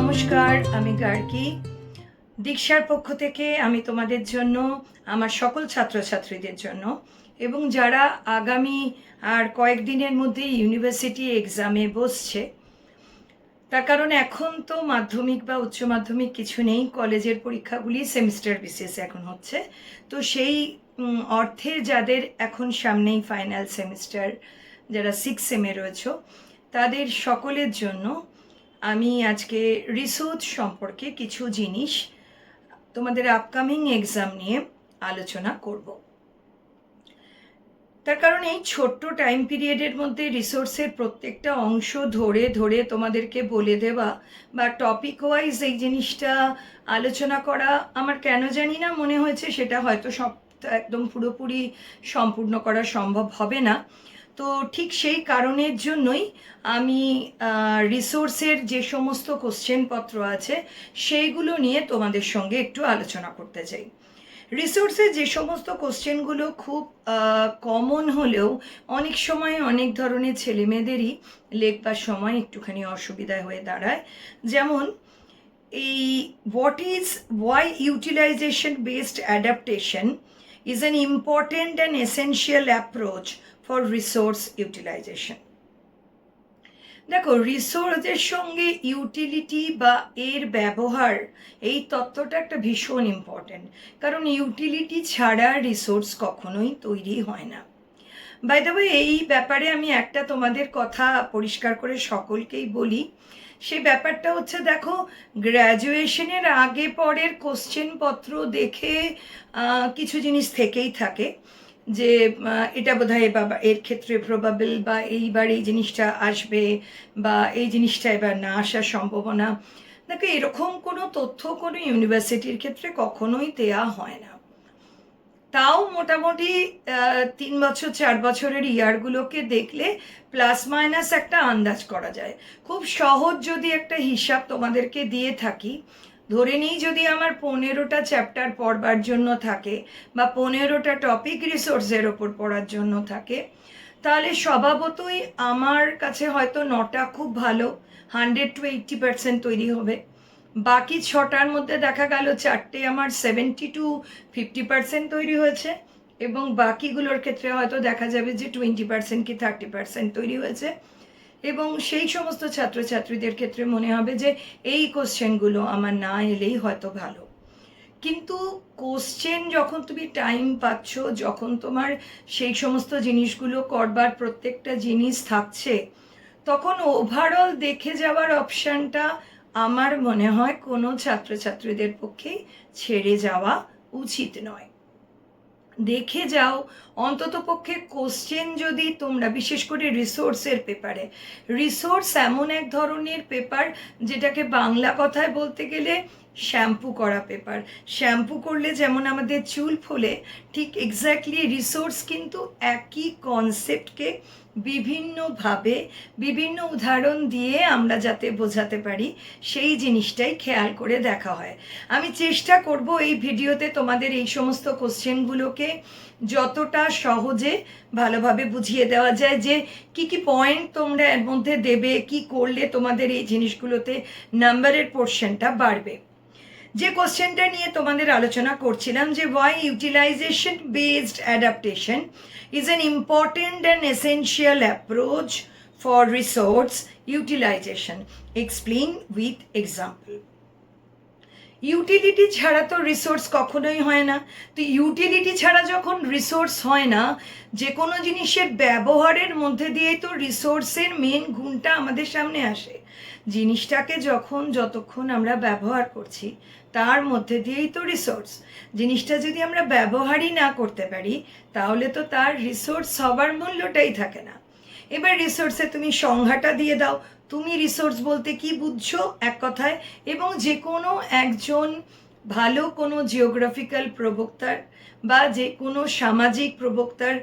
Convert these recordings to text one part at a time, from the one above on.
নমস্কার, আমি গার্গী। দীক্ষার পক্ষ থেকে আমি তোমাদের জন্য, আমার সকল ছাত্রছাত্রীদের জন্য এবং যারা আগামী আর কয়েকদিনের মধ্যে ইউনিভার্সিটি এক্সামে বসছে, তার কারণ এখন তো মাধ্যমিক বা উচ্চ মাধ্যমিক কিছু নেই, কলেজের পরীক্ষাগুলি সেমিস্টার বিশেষ এখন হচ্ছে। তো সেই অর্থে যাদের এখন সামনেই ফাইনাল সেমিস্টার, যারা 6 সেমে রয়েছে, তাদের সকলের জন্য আমি আজকে রিসোর্স সম্পর্কে কিছু জিনিস তোমাদের আপকামিং এক্সাম নিয়ে আলোচনা করব। তার কারণ এই ছোট্ট টাইম পিরিয়ডের মধ্যে রিসোর্সের প্রত্যেকটা অংশ ধরে ধরে তোমাদেরকে বলে দেওয়া বা টপিক ওয়াইজ এই জিনিসটা আলোচনা করা আমার কেন জানি না মনে হয়েছে সেটা হয়তো সব একদম পুরোপুরি সম্পূর্ণ করা সম্ভব হবে না। তো ঠিক সেই কারণের জন্যই আমি রিসোর্সের যে সমস্ত কোশ্চেনপত্র আছে সেইগুলো নিয়ে তোমাদের সঙ্গে একটু আলোচনা করতে চাই। রিসোর্সে যে সমস্ত কোশ্চেনগুলো খুব কমন হলেও অনেক সময় অনেক ধরনের ছেলেমেয়েদেরই লেখবার সময় একটুখানি অসুবিধা হয়ে দাঁড়ায়। যেমন এই why utilization based adaptation is an important and essential approach for resource utilization. দেখো, রিসোর্সের সঙ্গে ইউটিলিটি বা এর ব্যবহার, এই তত্ত্বটা একটা ভীষণ ইম্পর্টেন্ট, কারণ ইউটিলিটি ছাড়া রিসোর্স কখনোই তৈরি হয় না। বাই দ্য ওয়ে, এই ব্যাপারে আমি একটা তোমাদের কথা পরিষ্কার করে সকলকেই বলি। সেই ব্যাপারটা হচ্ছে, দেখো, গ্র্যাজুয়েশনের আগে পরের কোশ্চেনপত্র দেখে কিছু জিনিস থেকেই থাকে যে এটা বোধহয় বাবা এর ক্ষেত্রে প্রবাবল, বা এইবার এই জিনিসটা আসবে, বা এই জিনিসটা এবার না আসার সম্ভাবনা। দেখো, এরকম কোনো তথ্য কোনো ইউনিভার্সিটির ক্ষেত্রে কখনোই দেয়া হয় না। তাও মোটামুটি 3 বছর 4 বছরের ইয়ারগুলোকে দেখলে প্লাস মাইনাস একটা আন্দাজ করা যায়। খুব সহজ যদি একটা হিসাব তোমাদেরকে দিয়ে থাকি, ধরে নিই যদি আমার 15টা চ্যাপ্টার পড়বার জন্য থাকে বা 15টা টপিক রিসোর্সের ওপর পড়ার জন্য থাকে, তাহলে স্বভাবতই আমার কাছে হয়তো 9টা খুব ভালো 100 to 80% তৈরি হবে। বাকি 6টার মধ্যে দেখা গেল 4টে আমার 70 to 50% তৈরি হয়েছে, এবং বাকিগুলোর ক্ষেত্রে হয়তো দেখা যাবে যে 20% কি 30% তৈরি হয়েছে। এবং সেই সমস্ত ছাত্রছাত্রীদের ক্ষেত্রে মনে হবে যে এই কোশ্চেনগুলো আমার না এলেই হয়তো ভালো। কিন্তু কোশ্চেন যখন তুমি টাইম পাচ্ছ, যখন তোমার সেই সমস্ত জিনিসগুলো করবার প্রত্যেকটা জিনিস থাকছে, তখন ওভারঅল দেখে যাওয়ার অপশানটা আমার মনে হয় কোনো ছাত্রছাত্রীদের পক্ষেই ছেড়ে যাওয়া উচিত নয়। দেখে যাও অন্তত পক্ষে কোশ্চেন যদি তোমরা, বিশেষ করে রিসোর্সের পেপারে, রিসোর্স এমন এক ধরনের পেপার যেটাকে বাংলা কথায় বলতে গেলে শ্যাম্পু করা পেপার। শ্যাম্পু করলে যেমন আমাদের চুল ফোলে, ঠিক এক্স্যাক্টলি রিসোর্স কিন্তু একই কনসেপ্টকে বিভিন্নভাবে বিভিন্ন উদাহরণ দিয়ে আমরা যাতে বোঝাতে পারি সেই জিনিসটাই খেয়াল করে দেখা হয়। আমি চেষ্টা করব এই ভিডিওতে তোমাদের এই সমস্ত কোশ্চেনগুলোকে যতটা সহজে ভালোভাবে বুঝিয়ে দেওয়া যায়, যে কি কি পয়েন্ট তোমরা এর মধ্যে দেবে, কি করলে তোমাদের এই জিনিসগুলোতে নাম্বারের পোর্শনটা বাড়বে। যে কোশ্চেনটা নিয়ে তোমাদের আলোচনা করছিলাম, যে why utilization based adaptation is an important and essential approach for resource utilization, explain with example. Utility ছাড়া তো রিসোর্স কখনোই হয় না। তো ইউটিলিটি ছাড়া যখন রিসোর্স হয় না, যে কোনো জিনিসের ব্যবহারের মধ্যে দিয়েই তো রিসোর্সের মেন গুণটা আমাদের সামনে আসে। জিনিসটাকে যতক্ষণ আমরা ব্যবহার করছি তার মধ্যে দিয়েই তো রিসোর্স। জিনিসটা যদি আমরা ব্যবহারই না করতে পারি, তাহলে তো তার রিসোর্স হবার মূল্যটাই থাকে না। এবার রিসোর্সে তুমি সংজ্ঞাটা দিয়ে দাও, তুমি রিসোর্স বলতে কি বুঝছো এক কথায়, এবং যে কোনো একজন ভালো কোনো জিওগ্রাফিক্যাল প্রবক্তার বা যে কোনো সামাজিক প্রবক্তার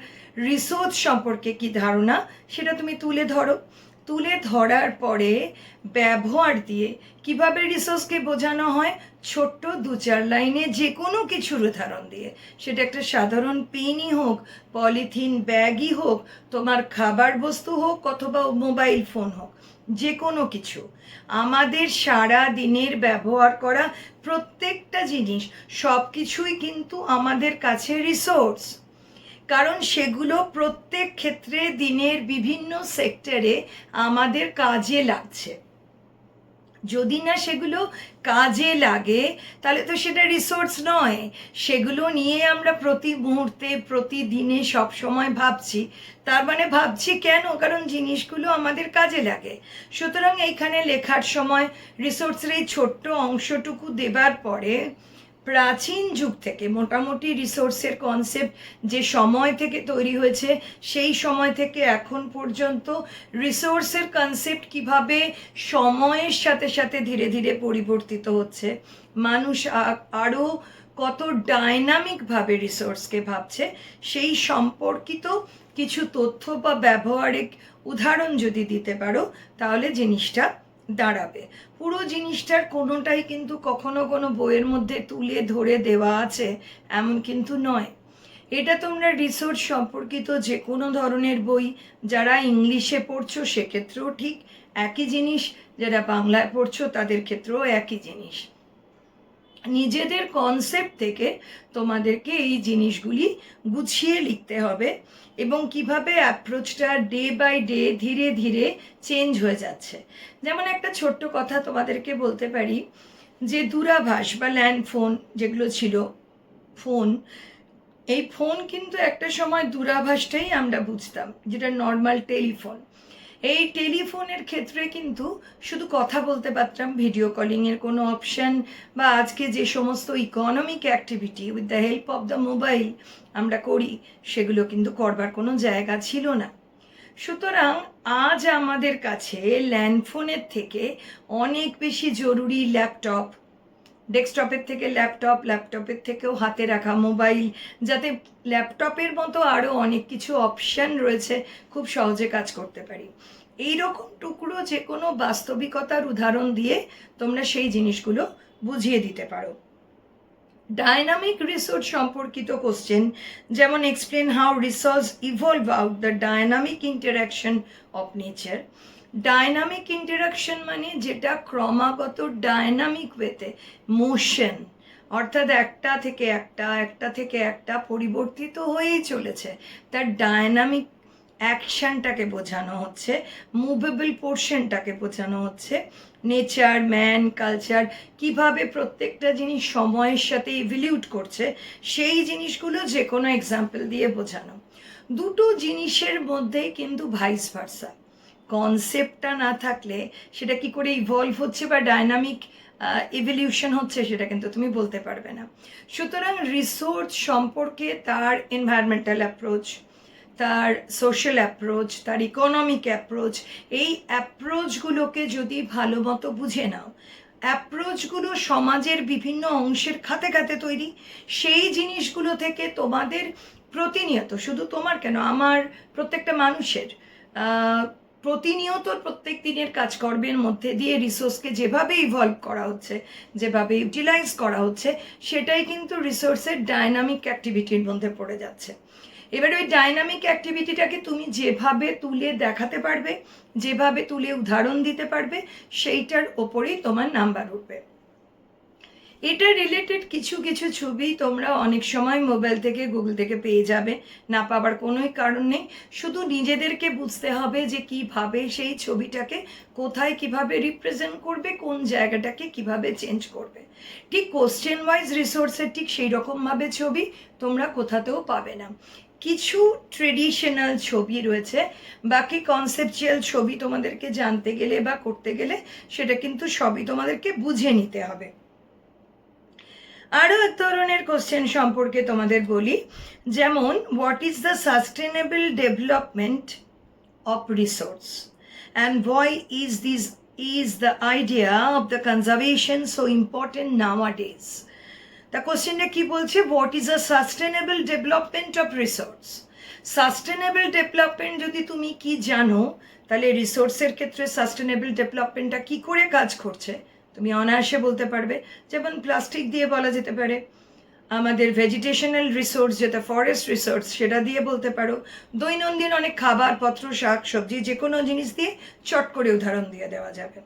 রিসোর্স সম্পর্কে কি ধারণা সেটা তুমি তুলে ধরো। তুলে ধরার পরে ব্যবহার দিয়ে কিভাবে রিসোর্সকে বোঝানো হয়, ছোট্ট 2-4 লাইনে যে কোনো কিছুর উদাহরণ দিয়ে। সেটা একটা সাধারণ পেনই হোক, পলিথিন ব্যাগই হোক, তোমার খাবার বস্তু হোক, অথবা মোবাইল ফোন হোক, যে কোনো কিছু। আমাদের সারা দিনের ব্যবহার করা প্রত্যেকটা জিনিস, সব কিছুই কিন্তু আমাদের কাছে রিসোর্স। কারণ সেগুলো প্রত্যেক ক্ষেত্রে দিনের বিভিন্ন সেক্টরে আমাদের কাজে লাগছে। যদি না সেগুলো কাজে লাগে তাহলে তো সেটা রিসোর্স নয়। সেগুলো নিয়ে আমরা প্রতি মুহূর্তে প্রতিদিনে সবসময় ভাবছি। তার মানে ভাবছি কেন? কারণ জিনিসগুলো আমাদের কাজে লাগে। সুতরাং এইখানে লেখার সময় রিসোর্সের এই ছোট্ট অংশটুকু দেবার পরে প্রাচীন যুগ থেকে মোটামুটি রিসোর্সের কনসেপ্ট যে সময় থেকে তৈরি হয়েছে, সেই সময় থেকে এখন পর্যন্ত রিসোর্সের কনসেপ্ট কিভাবে সময়ের সাথে সাথে ধীরে ধীরে পরিবর্তিত হচ্ছে, মানুষ আরও কত ডাইনামিকভাবে রিসোর্সকে ভাবছে, সেই সম্পর্কিত কিছু তথ্য বা ব্যবহারিক উদাহরণ যদি দিতে পারো তাহলে জিনিসটা দাঁড়াবে। পুরো জিনিসটার কোনোটাই কিন্তু কখনো কোনো বইয়ের মধ্যে তুলে ধরে দেওয়া আছে এমন কিন্তু নয়। এটা তোমরা রিসোর্স সম্পর্কিত যে কোনো ধরনের বই, যারা ইংলিশে পড়ছো সেক্ষেত্রেও ঠিক একই জিনিস, যারা বাংলায় পড়ছো তাদের ক্ষেত্রেও একই জিনিস। নিজেদের কনসেপ্ট থেকে তোমাদেরকে এই জিনিসগুলি গুছিয়ে লিখতে হবে, এবং কিভাবে অ্যাপ্রোচটা ডে বাই ডে ধীরে ধীরে চেঞ্জ হয়ে যাচ্ছে। যেমন একটা ছোট্ট কথা তোমাদেরকে বলতে পারি, যে দূরাভাষ বা ল্যান্ড ফোন যেগুলো ছিল, ফোন, এই ফোন কিন্তু একটা সময় দূরাভাষটাই আমরা বুঝতাম, যেটা নর্মাল টেলিফোন। এই টেলিফোনের ক্ষেত্রে কিন্তু শুধু কথা বলতে পারতাম, ভিডিও কলিংয়ের কোনো অপশান বা আজকে যে সমস্ত economic activity with the help of the mobile আমরা করি, সেগুলো কিন্তু করবার কোনো জায়গা ছিল না। সুতরাং আজ আমাদের কাছে ল্যান্ডফোনের থেকে অনেক বেশি জরুরি ল্যাপটপ, ডেস্কটপের থেকে ল্যাপটপ, ল্যাপটপের থেকেও হাতে রাখা মোবাইল, যাতে ল্যাপটপের মতো আরও অনেক কিছু অপশান রয়েছে, খুব সহজে কাজ করতে পারি। এইরকম টুকরো যে কোনো বাস্তবিকতার উদাহরণ দিয়ে তোমরা সেই জিনিসগুলো বুঝিয়ে দিতে পারো। ডাইনামিক রিসোর্স সম্পর্কিত কোশ্চেন, যেমন explain how resource evolve out the dynamic interaction of nature. Dynamic interaction মানে যেটা ক্রমাগত ডাইনামিক ওয়েতে, মোশন, অর্থাৎ একটা থেকে একটা পরিবর্তিত হয়েই চলেছে, তার ডাইনামিক অ্যাকশনটাকে বোঝানো হচ্ছে, মুভেবল পোর্শনটাকে বোঝানো হচ্ছে। নেচার, ম্যান, কালচার, কিভাবে প্রত্যেকটা জিনিস সময়ের সাথে ইভলিউট করছে, সেই জিনিসগুলো যে কোনো এক্সাম্পল দিয়ে বোঝানো। দুটো জিনিসের মধ্যেই কিন্তু ভাইস ভার্সা, কনসেপ্টটা না থাকলে সেটা কি করে ইভলভ হচ্ছে বা ডাইনামিক ইভলিউশন হচ্ছে সেটা কিন্তু তুমি বলতে পারবে না। সুতরাং রিসোর্স সম্পর্কে তার এনভায়রনমেন্টাল অ্যাপ্রোচ, তার সোশ্যাল অ্যাপ্রোচ, তার ইকোনমিক অ্যাপ্রোচ, এই অ্যাপ্রোচগুলোকে যদি ভালো মতো বুঝে নাও, অ্যাপ্রোচগুলো সমাজের বিভিন্ন অংশের খাতে খাতে তৈরি, সেই জিনিসগুলো থেকে তোমাদের প্রতিনিয়ত, শুধু তোমার কেন, আমার প্রত্যেকটা মানুষের প্রতিনিয়ত প্রত্যেক দিনের কাজকর্মের মধ্যে দিয়ে রিসোর্সকে যেভাবে ইভলভ করা হচ্ছে, যেভাবে ইউটিলাইজ করা হচ্ছে, সেটাই কিন্তু রিসোর্সের ডাইনামিক অ্যাক্টিভিটির মধ্যে পড়ে যাচ্ছে। এবার ওই ডাইনামিক অ্যাক্টিভিটিটাকে তুমি যেভাবে তুলে দেখাতে পারবে, যেভাবে তুলে উদাহরণ দিতে পারবে, সেইটার ওপরেই তোমার নাম্বার উঠবে। এটা রিলেটেড কিছু কিছু ছবি তোমরা অনেক সময় মোবাইল থেকে, গুগল থেকে পেয়ে যাবে, না পাবার কোনোই কারণ নেই। শুধু নিজেদেরকে বুঝতে হবে যে কিভাবে সেই ছবিটাকে কোথায় কিভাবে রিপ্রেজেন্ট করবে, কোন জায়গাটাকে কিভাবে চেঞ্জ করবে। ঠিক কোশ্চেন ওয়াইজ রিসোর্সের ঠিক সেই রকমভাবে ছবি তোমরা কোথাতেও পাবে না। কিছু ট্রেডিশনাল ছবি রয়েছে, বাকি কনসেপচুয়াল ছবি তোমাদেরকে জানতে গেলে বা করতে গেলে সেটা কিন্তু সবই তোমাদেরকে বুঝে নিতে হবে। আরও এক ধরনের কোশ্চেন সম্পর্কে তোমাদের বলি, যেমন what is the sustainable development of resource and why is the idea of the conservation so important nowadays? The question কি বলছে, what is a sustainable development of resource? Sustainable development যদি তুমি কি জানো তাহলে রিসোর্সের ক্ষেত্রে সাস্টেনেবল ডেভেলপমেন্টটা কী করে কাজ করছে তুমি অনায়াসে বলতে পারবে। যেমন প্লাস্টিক দিয়ে বলা যেতে পারে, আমাদের ভেজিটেশনাল রিসোর্স যেটা ফরেস্ট রিসোর্স সেটা দিয়ে বলতে পারো, দৈনন্দিন অনেক খাবারপত্র শাক সবজি যে কোনো জিনিস দিয়ে চট করে উদাহরণ দিয়ে দেওয়া যাবে।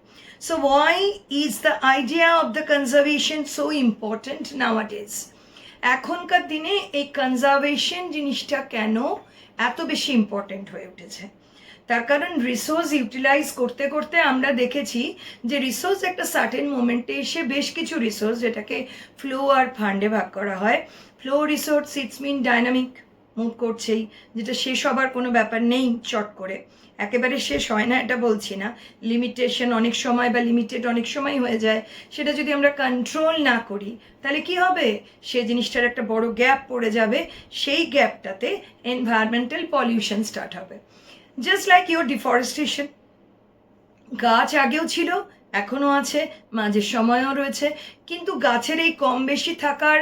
So why is the idea of the conservation so important nowadays? এখনকার দিনে এই কনজারভেশন জিনিসটা কেন এত বেশি ইম্পর্ট্যান্ট হয়ে উঠেছে? তার কারণ রিসোর্স ইউটিলাইজ করতে করতে আমরা দেখেছি যে রিসোর্স একটা সার্টেন মোমেন্টে এসে বেশ কিছু রিসোর্স, যেটাকে ফ্লো আর ফান্ডে ভাগ করা হয়। Flow resource it's mean dynamic, move করছেই, যেটা শেষ হবার কোনো ব্যাপার নেই চট করে, একেবারে শেষ হয় না এটা বলছি না, লিমিটেশন অনেক সময় বা লিমিটেড অনেক সময় হয়ে যায়। সেটা যদি আমরা কন্ট্রোল না করি তাহলে কি হবে, সেই জিনিসটার একটা বড় গ্যাপ পড়ে যাবে, সেই গ্যাপটাতে এনভায়রনমেন্টাল পলিউশন স্টার্ট হবে। জাস্ট লাইক ইউর ডিফরেস্টেশন, গাছ আগেও ছিল, এখনও আছে, মাঝের সময়ও রয়েছে, কিন্তু গাছের এই কম বেশি থাকার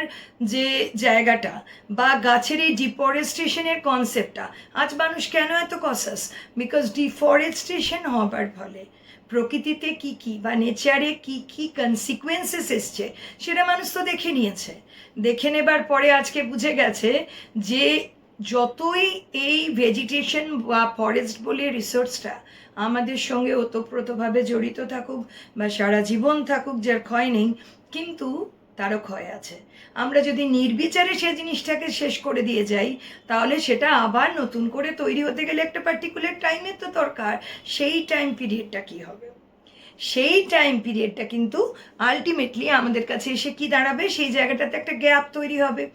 যে জায়গাটা বা গাছের এই ডিফরেস্টেশনের কনসেপ্টটা, আজ মানুষ কেন এত কসাস? বিকজ ডিফরেস্টেশন হবার ফলে প্রকৃতিতে কী কী বা নেচারে কী কী কনসিকুয়েন্সেস এসছে সেটা মানুষ তো দেখে নিয়েছে। দেখে নেবার পরে আজকে বুঝে গেছে যে যতই এই ভেজিটেশন বা ফরেস্ট বলে রিসোর্সটা আমাদের সঙ্গে ওতপ্রোতভাবে জড়িত থাকুক বা সারা জীবন থাকুক, যার ক্ষয় নেই, কিন্তু তারও ক্ষয় আছে। আমরা যদি নির্বিচারে সেই জিনিসটাকে শেষ করে দিয়ে যাই তাহলে সেটা আবার নতুন করে তৈরি হতে গেলে একটা পার্টিকুলার টাইমের তো দরকার। সেই টাইম পিরিয়ডটা কী হবে? সেই টাইম পিরিয়ডটা কিন্তু আলটিমেটলি আমাদের কাছে এসে কি দাঁড়াবে, সেই জায়গাটাতে একটা গ্যাপ তৈরি হবে।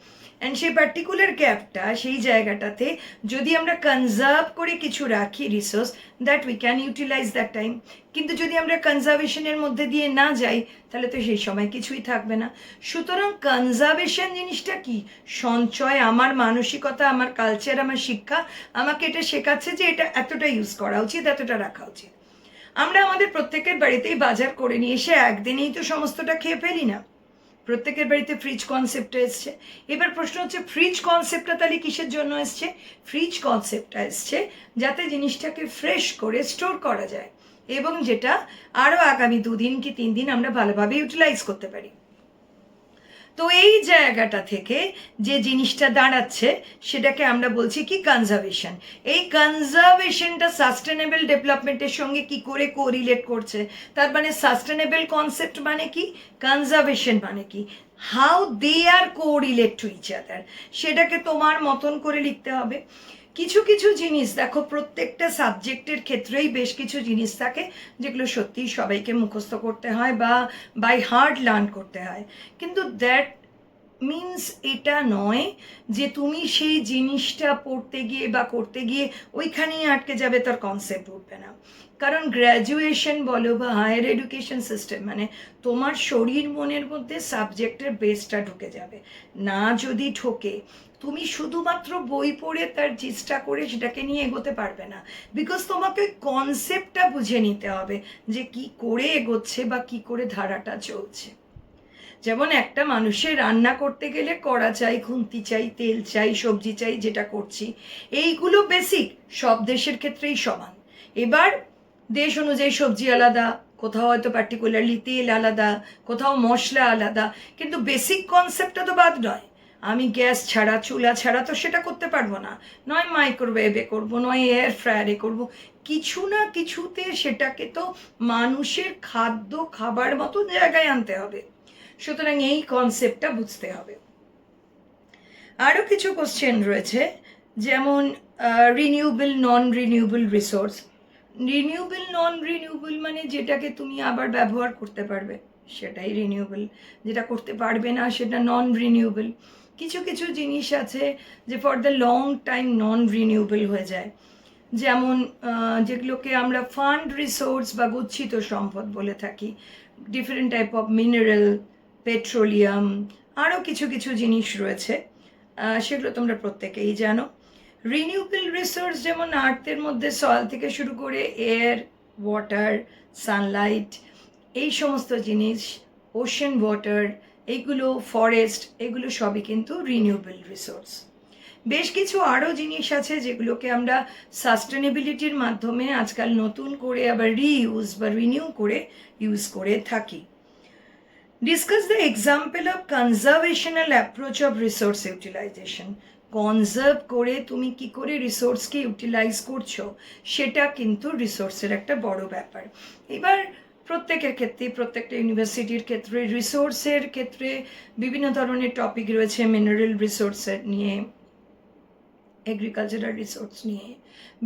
অ্যান্ড সেই পার্টিকুলার গ্যাপটা, সেই জায়গাটাতে যদি আমরা কনজার্ভ করে কিছু রাখি resource, that we can utilize that time. কিন্তু যদি আমরা কনজারভেশনের মধ্যে দিয়ে না যাই তাহলে তো সেই সময় কিছুই থাকবে না। সুতরাং কনজারভেশন জিনিসটা কি? সঞ্চয়। আমার মানসিকতা, আমার কালচার, আমার শিক্ষা আমাকে এটা শেখাচ্ছে যে এটা এতটা ইউজ করা উচিত, এতটা রাখা উচিত। আমরা আমাদের প্রত্যেকের বাড়িতেই বাজার করে নিয়ে এসে একদিনেই তো সমস্তটা খেয়ে ফেলি না। প্রত্যেকের বাড়িতে ফ্রিজ কনসেপ্টটা এসছে। এবার প্রশ্ন হচ্ছে ফ্রিজ কনসেপ্টটা তাহলে কিসের জন্য এসছে? ফ্রিজ কনসেপ্টটা এসছে যাতে জিনিসটাকে ফ্রেশ করে স্টোর করা যায় এবং যেটা আরও আগামী 2 দিন কি 3 দিন আমরা ভালোভাবে ইউটিলাইজ করতে পারি। তো এই জায়গাটা থেকে যে জিনিসটা দাঁড়াচ্ছে সেটাকে আমরা বলছি কি কনজারভেশন। এই কনজারভেশনটা সাস্টেনেবল ডেভেলপমেন্টের সঙ্গে কি করে কোরিলেট করছে? তার মানে সাস্টেনেবল কনসেপ্ট মানে কি, কনজারভেশন মানে কি, how they are correlate to each other, সেটাকে তোমার মতন করে লিখতে হবে। কিছু কিছু জিনিস দেখো, প্রত্যেকটা সাবজেক্টের ক্ষেত্রেই বেশ কিছু জিনিস থাকে যেগুলো সত্যিই সবাইকে মুখস্থ করতে হয় বা বাই হার্ট লার্ন করতে হয়, কিন্তু দ্যাট মিনস এটা নয় যে তুমি সেই জিনিসটা পড়তে গিয়ে বা করতে গিয়ে ওইখানেই আটকে যাবে, তার কনসেপ্ট উঠবে না। কারণ গ্র্যাজুয়েশন বলো বা হায়ার এডুকেশন সিস্টেম মানে তোমার শরীর মনের মধ্যে সাবজেক্টের বেসটা ঢুকে যাবে না। যদি ঢোকে তুমি শুধুমাত্র বই পড়ে তার চেষ্টা করে সেটাকে নিয়ে এগোতে পারবে না, বিকজ তোমাকে ওই কনসেপ্টটা বুঝে নিতে হবে যে কি করে এগোচ্ছে বা কি করে ধারাটা চলছে। যেমন একটা মানুষের রান্না করতে গেলে কড়া চাই, খুন্তি চাই, তেল চাই, সবজি চাই, যেটা করছি এইগুলো বেসিক, সব দেশের ক্ষেত্রেই সমান। এবার দেশ অনুযায়ী সবজি আলাদা, কোথাও হয়তো পার্টিকুলারলি তেল আলাদা, কোথাও মশলা আলাদা, কিন্তু বেসিক কনসেপ্টটা তো বাদ নয়। আমি গ্যাস ছাড়া, চুলা ছাড়া তো সেটা করতে পারবো না, নয় মাইক্রোওয়েভে করবো, নয় এয়ার ফ্রায়ারে করবো, কিছু না কিছুতে সেটাকে তো মানুষের খাদ্য খাবার মতো জায়গায় আনতে হবে। সুতরাং এই কনসেপ্টটা বুঝতে হবে। আরও কিছু কোশ্চেন রয়েছে, যেমন রিনিউয়েবল নন রিনিউয়েবল রিসোর্স। রিনিউয়েবল নন রিনিউয়েবল মানে যেটাকে তুমি আবার ব্যবহার করতে পারবে সেটাই রিনিউয়েবল, যেটা করতে পারবে না সেটা নন রিনিউয়েবল। কিছু কিছু জিনিস আছে যে for the long time non renewable হয়ে যায়, যেমন যেগুলোকে আমরা ফান্ড রিসোর্স বা গচ্ছিত সম্পদ বলে থাকি, different type of mineral, petroleum, আরও কিছু কিছু জিনিস রয়েছে, সেগুলো তোমরা প্রত্যেকেই জানো। রিনিউয়েবল রিসোর্স যেমন আর্থের মধ্যে সয়েল থেকে শুরু করে এয়ার, ওয়াটার, সানলাইট, এই সমস্ত জিনিস, ওশেন ওয়াটার, এইগুলো ফরেস্ট, এগুলো সবই কিন্তু রিনিউয়েবল রিসোর্স। বেশ কিছু আরও জিনিস আছে যেগুলোকে আমরা সাস্টেনেবিলিটির মাধ্যমে আজকাল নতুন করে আবার রিইউজ বা রিনিউ করে ইউজ করে থাকি। Discuss the example of conservational approach of resource utilisation. Conserve করে তুমি কি করে রিসোর্সকে ইউটিলাইজ করছো সেটা কিন্তু রিসোর্সের একটা বড় ব্যাপার। এবার প্রত্যেকের ক্ষেত্রে, প্রত্যেকটা ইউনিভার্সিটির ক্ষেত্রে, রিসোর্সের ক্ষেত্রে বিভিন্ন ধরনের টপিক রয়েছে। মিনারেল রিসোর্সের নিয়ে, এগ্রিকালচারাল রিসোর্স নিয়ে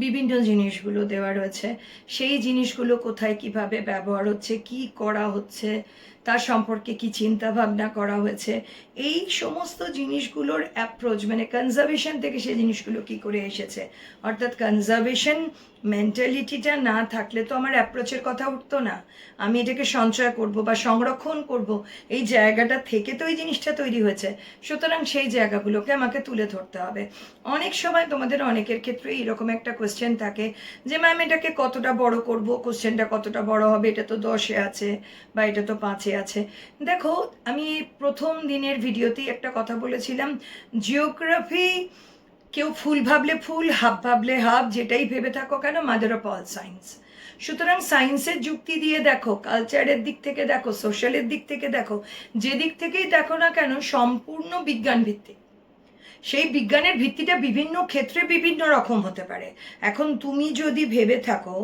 বিভিন্ন জিনিসগুলো দেওয়া রয়েছে। সেই জিনিসগুলো কোথায় কিভাবে ব্যবহার হচ্ছে, কি করা হচ্ছে, তার সম্পর্কে কি চিন্তা ভাবনা করা হয়েছে, এই সমস্ত জিনিসগুলোর অ্যাপ্রোচ, মানে কনজারভেশন থেকে সেই জিনিসগুলো কি করে এসেছে। অর্থাৎ কনজারভেশন মেন্টালিটিটা না থাকলে তো আমার অ্যাপ্রোচের কথা উঠতো না। আমি এটাকে সঞ্চয় করব বা সংরক্ষণ করব, এই জায়গাটা থেকে তো এই জিনিসটা তৈরি হয়েছে। সুতরাং সেই জায়গাগুলোকে আমাকে তুলে ধরতে হবে। অনেক সময় তোমাদের অনেকের ক্ষেত্রে এরকম একটা কোশ্চেন থাকে যে ম্যাম এটাকে কতটা বড় করব, কোশ্চেনটা কতটা বড় হবে, এটা তো 10-এ আছে বা এটা তো 5-এ আছে। দেখো, আমি প্রথম দিনের ভিডিওতেই একটা কথা বলেছিলাম, জিওগ্রাফি কেউ ফুল ভাবলে ফুল, হাফ ভাবলে হাফ, যেটাই ভেবে থাকো কেন, মাদার অফ অল সায়েন্স। সুতরাং সায়েন্সের যুক্তি দিয়ে দেখো, কালচারের দিক থেকে দেখো, সোশ্যালের দিক থেকে দেখো, যে দিক থেকেই দেখো না কেন, সম্পূর্ণ বিজ্ঞান ভিত্তিক। সেই বিজ্ঞানের ভিত্তিটা বিভিন্ন ক্ষেত্রে বিভিন্ন রকম হতে পারে। এখন তুমি যদি ভেবে থাকো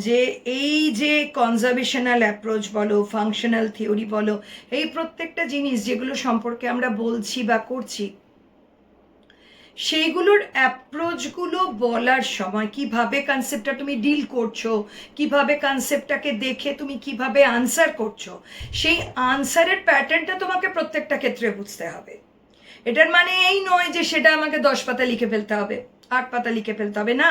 যে এই যে কনজারভেশনাল অ্যাপ্রোচ বলো, ফাংশনাল থিওরি বলো, এই প্রত্যেকটা জিনিস যেগুলো সম্পর্কে আমরা বলছি বা করছি, সেইগুলোর অ্যাপ্রোচগুলো বলার সময় কিভাবে কনসেপ্টটা তুমি ডিল করছো, কিভাবে কনসেপ্টটাকে দেখে তুমি কিভাবে আনসার করছো, সেই আনসারের প্যাটার্নটা তোমাকে প্রত্যেকটা ক্ষেত্রে বুঝতে হবে। এটার মানে এই নয় যে সেটা আমাকে 10 পাতা লিখে ফেলতে হবে, 8 পাতা লিখে ফেলতে হবে, না।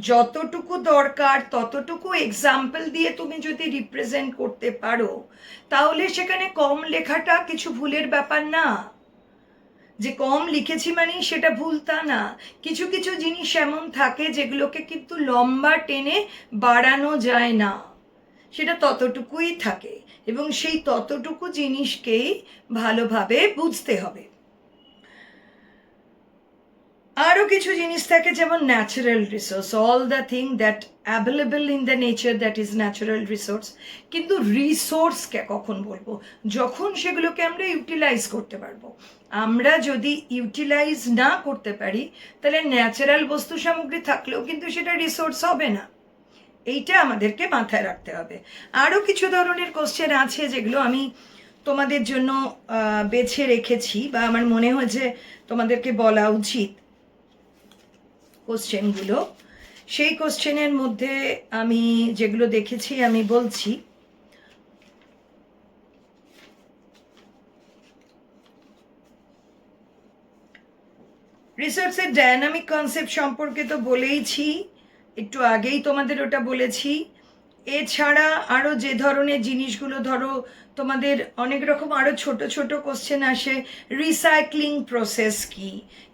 যতটুকু দরকার ততটুকু এক্সাম্পল দিয়ে তুমি যদি রিপ্রেজেন্ট করতে পারো, তাহলে সেখানে কম লেখাটা কিছু ভুলের ব্যাপার না। যে কম লিখেছি মানে সেটা ভুল তা না। কিছু কিছু জিনিস এমন থাকে যেগুলোকে কিন্তু লম্বা টেনে বাড়ানো যায় না, সেটা ততটুকুই থাকে, এবং সেই ততটুকু জিনিসকেই ভালোভাবে বুঝতে হবে। আরও কিছু জিনিস থাকে যেমন natural resource, all the thing that available in the nature, that is natural resource. কিন্তু রিসোর্সকে কখন বলবো? যখন সেগুলোকে আমরা ইউটিলাইজ করতে পারবো। আমরা যদি ইউটিলাইজ না করতে পারি, তাহলে ন্যাচারাল বস্তু সামগ্রী থাকলেও কিন্তু সেটা রিসোর্স হবে না। এইটা আমাদেরকে মাথায় রাখতে হবে। আরও কিছু ধরনের কোশ্চেন আছে যেগুলো আমি তোমাদের জন্য বেছে রেখেছি, বা আমার মনে হয়েছে তোমাদেরকে বলা উচিত কোশ্চেনগুলো। সেই কোশ্চেনের মধ্যে আমি যেগুলো দেখেছি আমি বলছি। রিসোর্সের ডায়নামিক কনসেপ্ট সম্পর্কে তো বলেইছি, একটু আগেই তোমাদের ওটা বলেছি। এছাড়া আরও যে ধরনের জিনিসগুলো, ধরো তোমাদের অনেক রকম আরও ছোট ছোট কোশ্চেন আসে, রিসাইক্লিং প্রসেস কি,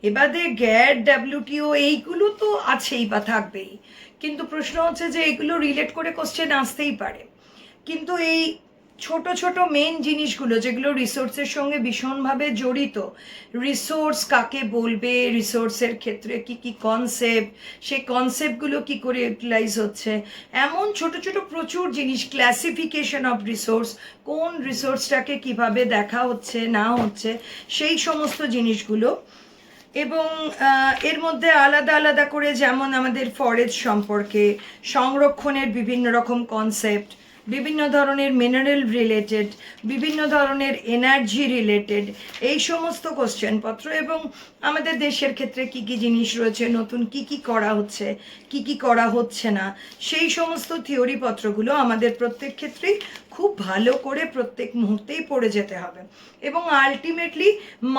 এবারে গ্যাট, ডাব্লিউটিও, এইগুলো তো আছেই বা থাকবেই, কিন্তু প্রশ্ন হচ্ছে যে এগুলো রিলেট করে কোশ্চেন আসতেই পারে। কিন্তু এই ছোট ছোট মেন জিনিসগুলো যেগুলো রিসোর্সের সঙ্গে ভীষণভাবে জড়িত, রিসোর্স কাকে বলবে, রিসোর্সের ক্ষেত্রে কি কি কনসেপ্ট, সেই কনসেপ্টগুলো কি করে ইউটিলাইজ হচ্ছে, এমন ছোট ছোট প্রচুর জিনিস, ক্লাসিফিকেশন অফ রিসোর্স, কোন রিসোর্সটাকে কিভাবে দেখা হচ্ছে না হচ্ছে, সেই সমস্ত জিনিসগুলো। এবং এর মধ্যে আলাদা আলাদা করে, যেমন আমাদের ফরেস্ট সম্পর্কে, সংরক্ষণের বিভিন্ন রকম কনসেপ্ট, বিভিন্ন ধরনের মিনারেল রিলেটেড, বিভিন্ন ধরনের এনার্জি রিলেটেড, এই সমস্ত কোশ্চেনপত্র, এবং আমাদের দেশের ক্ষেত্রে কি কি জিনিস রয়েছে, নতুন কি কি করা হচ্ছে, কি কি করা হচ্ছে না, সেই সমস্ত থিওরিপত্রগুলো আমাদের প্রত্যেক ক্ষেত্রেই খুব ভালো করে প্রত্যেক মুহূর্তেই পড়ে যেতে হবে। এবং আলটিমেটলি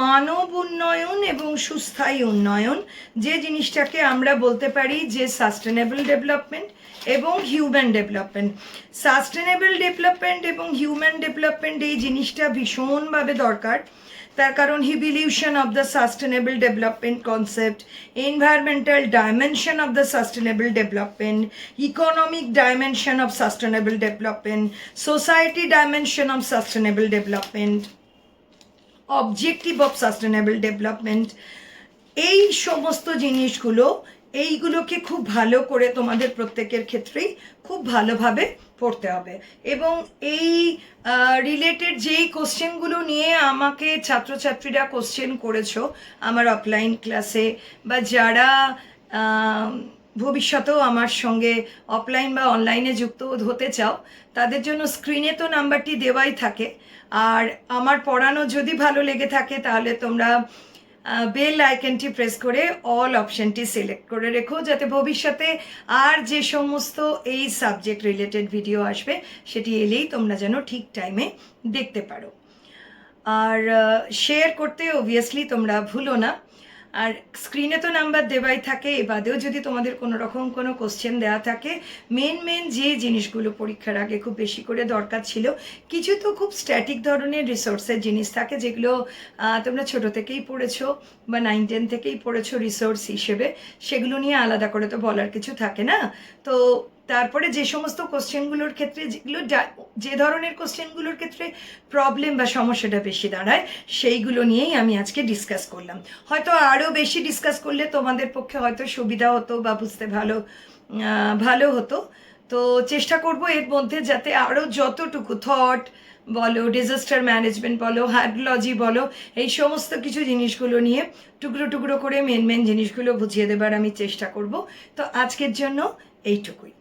মানব উন্নয়ন এবং সুস্থায়ী উন্নয়ন, যে জিনিসটাকে আমরা বলতে পারি যে সাস্টেনেবল ডেভেলপমেন্ট এবং হিউম্যান ডেভেলপমেন্ট। সাস্টেনেবল ডেভেলপমেন্ট এবং হিউম্যান ডেভেলপমেন্ট, এই জিনিসটা ভীষণভাবে দরকার। তার কারণ evolution of the sustainable development concept, environmental dimension of the sustainable development, economic dimension of sustainable development, society dimension of sustainable development, objective of sustainable development, এই সমস্ত জিনিসগুলো, এইগুলোকে খুব ভালো করে তোমাদের প্রত্যেকের ক্ষেত্রেই খুব ভালোভাবে পড়তে হবে। এবং এই রিলেটেড যেই কোশ্চেনগুলো নিয়ে আমাকে ছাত্রছাত্রীরা কোশ্চেন করেছো আমার অফলাইন ক্লাসে, বা যারা ভবিষ্যতেও আমার সঙ্গে অফলাইন বা অনলাইনে যুক্ত হতে চাও, তাদের জন্য স্ক্রিনে তো নাম্বারটি দেওয়াই থাকে। আর আমার পড়ানো যদি ভালো লেগে থাকে তাহলে তোমরা বেল আইকনটি প্রেস করে অল অপশনটি সিলেক্ট করে রেখো, যাতে ভবিষ্যতে আর যে সমস্ত এই সাবজেক্ট রিলেটেড ভিডিও আসবে সেটি এলেই তোমরা যেন ঠিক টাইমে দেখতে পারো। আর শেয়ার করতে অবভিয়াসলি তোমরা ভুলো না। আর স্ক্রিনে তো নাম্বার দেওয়াই থাকে, এ বাদেও যদি তোমাদের কোনো রকম কোনো কোশ্চেন দেওয়া থাকে, মেন যে জিনিসগুলো পরীক্ষার আগে খুব বেশি করে দরকার ছিল, কিছু তো খুব স্ট্যাটিক ধরনের রিসোর্সের জিনিস থাকে যেগুলো তোমরা ছোটো থেকেই পড়েছো বা 9-10 থেকেই পড়েছো রিসোর্স হিসেবে, সেগুলো নিয়ে আলাদা করে তো বলার কিছু থাকে না। তো তারপরে যে সমস্ত কোশ্চেনগুলোর ক্ষেত্রে যেগুলো যে ধরনের কোশ্চেনগুলোর ক্ষেত্রে প্রবলেম বা সমস্যাটা বেশি দাঁড়ায়, সেইগুলো নিয়েই আমি আজকে ডিসকাস করলাম। হয়তো আরও বেশি ডিসকাস করলে তোমাদের পক্ষে হয়তো সুবিধা হতো বা বুঝতে ভালো হতো। তো চেষ্টা করব এর মধ্যে যাতে আরও যতটুকু থট বলো, ডিজাস্টার ম্যানেজমেন্ট বলো, হাইড্রোলজি বলো, এই সমস্ত কিছু জিনিসগুলো নিয়ে টুকরো টুকরো করে মেন জিনিসগুলো বুঝিয়ে দেবার আমি চেষ্টা করব। তো আজকের জন্য এইটুকুই।